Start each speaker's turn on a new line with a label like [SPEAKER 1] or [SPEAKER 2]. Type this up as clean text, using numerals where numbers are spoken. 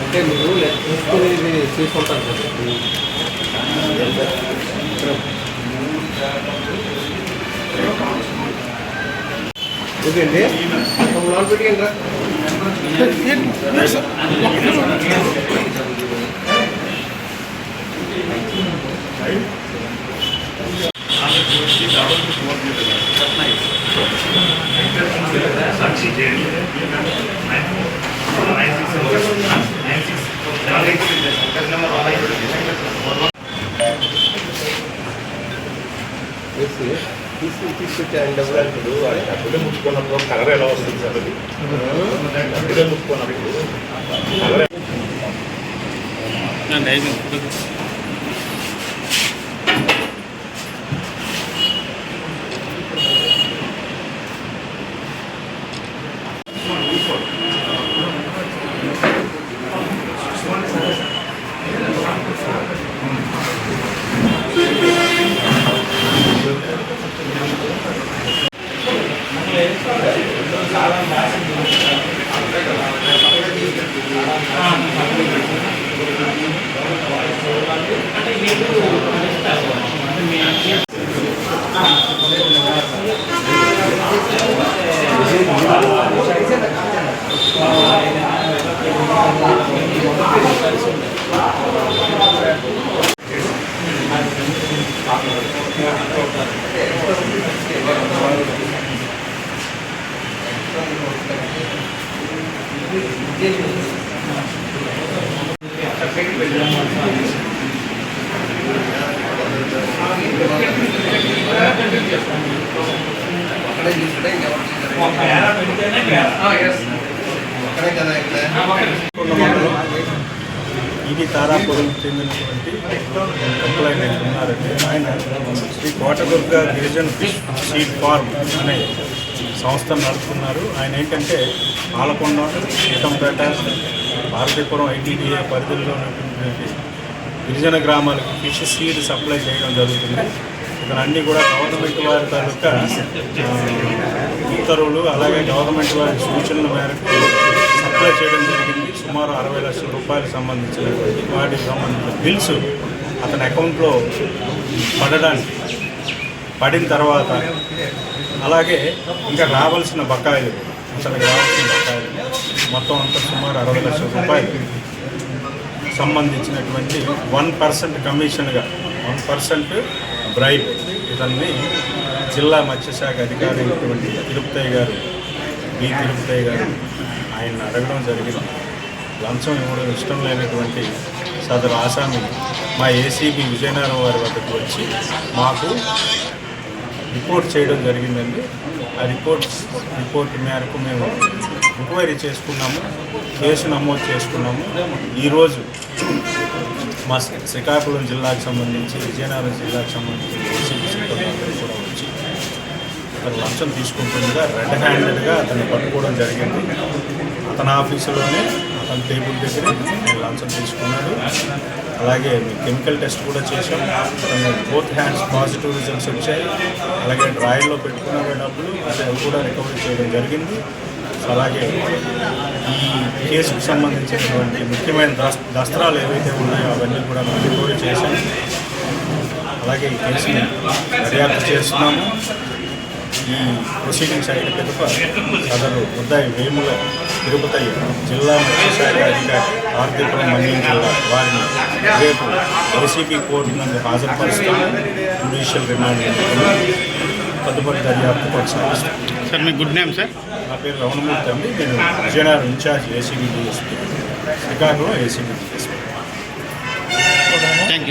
[SPEAKER 1] అంటే మీరు తీసుకునేది తీసుకుంటారు కదా ఓకేండి లోన్ పెట్టిండ్రా తీసుకొచ్చాను డబ్బులు అంటాడు డబ్బులే ముట్టుకున్నప్పుడు కలర్ ఎలా వస్తుంది సార్ అది డబ్బులే ముట్టుకున్నప్పుడు కలర్ ఇది తారాపురం చెందినటువంటి ఎంప్లాయ్మెంట్ ఉన్నారండి. ఆయన శ్రీ కోటదుర్గ గిరిజన ఫిష్ సీడ్ ఫార్మ్ అనే సంస్థను నడుపుతున్నారు. ఆయన ఏంటంటే పాలకొండ, సీతంపేట, భారతీపురం ఐటీడీఏ పరిధిలో ఉన్నటువంటి గిరిజన గ్రామాలకు ఫిష్ సీడ్ సప్లై చేయడం జరుగుతుంది. ఇక్కడ అన్నీ కూడా గవర్నమెంట్ వారి తాలూకా ఉత్తర్వులు అలాగే గవర్నమెంట్ వారి సూచనల మేరకు సప్లై చేయడం జరిగింది. సుమారు 60 లక్షల రూపాయలకు సంబంధించినటువంటి వాటికి సంబంధించిన బిల్స్ అతని అకౌంట్లో పడిన తర్వాత అలాగే ఇంకా రావాల్సిన బకాయిలు అతనికి రావాల్సిన బకాయిలు మొత్తం అంతా సుమారు 60 లక్షల రూపాయలు సంబంధించినటువంటి 1% కమిషన్గా 1% బ్రైబ్ ఇతన్ని జిల్లా మత్స్యశాఖ అధికారి అయినటువంటి తిరుపతయ్య గారు ఆయన అడగడం జరిగింది. లంచం ఇవ్వడం ఇష్టం లేనటువంటి సదరు ఆసామి మా ఏసీబీ విజయనగరం వారి వద్దకు వచ్చి మాకు రిపోర్ట్ చేయడం జరిగిందండి. ఆ రిపోర్ట్ మేరకు మేము ఎంక్వైరీ చేసుకున్నాము, కేసు నమోదు చేసుకున్నాము. ఈరోజు మా శ్రీకాకుళం జిల్లాకు సంబంధించి విజయనగరం జిల్లాకు సంబంధించి ఏసీబీ సిబ్బంది కూడా వచ్చి అతను లంచం తీసుకుంటుండగా రెడ్ హ్యాండెడ్గా అతన్ని పట్టుకోవడం జరిగింది. అతని ఆఫీసులోనే అతని టేబుల్ దగ్గర నేను లంచం తీసుకున్నాడు. అలాగే కెమికల్ టెస్ట్ కూడా చేశాం. అతను బోత్ హ్యాండ్స్ పాజిటివ్ రిజల్ట్స్ వచ్చాయి. అలాగే డ్రాయర్లో పెట్టుకున్న డబ్బులు అవి కూడా రికవరీ చేయడం జరిగింది. అలాగే ఈ కేసుకు సంబంధించినటువంటి ముఖ్యమైన దస్త్రాలు ఏవైతే ఉన్నాయో అవన్నీ కూడా మనం రికవరీ చేశాం. అలాగే ఈ కేసుని దర్యాప్తు చేస్తున్నాము. ఈ ప్రొసీడింగ్స్ అయిన పిదప సదరు ముద్దాయి వేముల తిరుపతయ్య జిల్లా మత్స్యశాఖ అధికారి భారతీపురం మండలం జిల్లా వారిని రేపు ఏసీబీ కోర్టు నందు హాజరుపరుస్తాము. జ్యుడిషియల్ రిమాండ్ తదుపరి దర్యాప్తు కొనసాగిస్తాం.
[SPEAKER 2] సార్ మీ గుడ్ నేమ్ సార్?
[SPEAKER 1] నా పేరు రమణమూర్తి అండి. నేను Vizianagaram incharge ACB DSP, Srikakulam ACB DSP.
[SPEAKER 2] Thank you.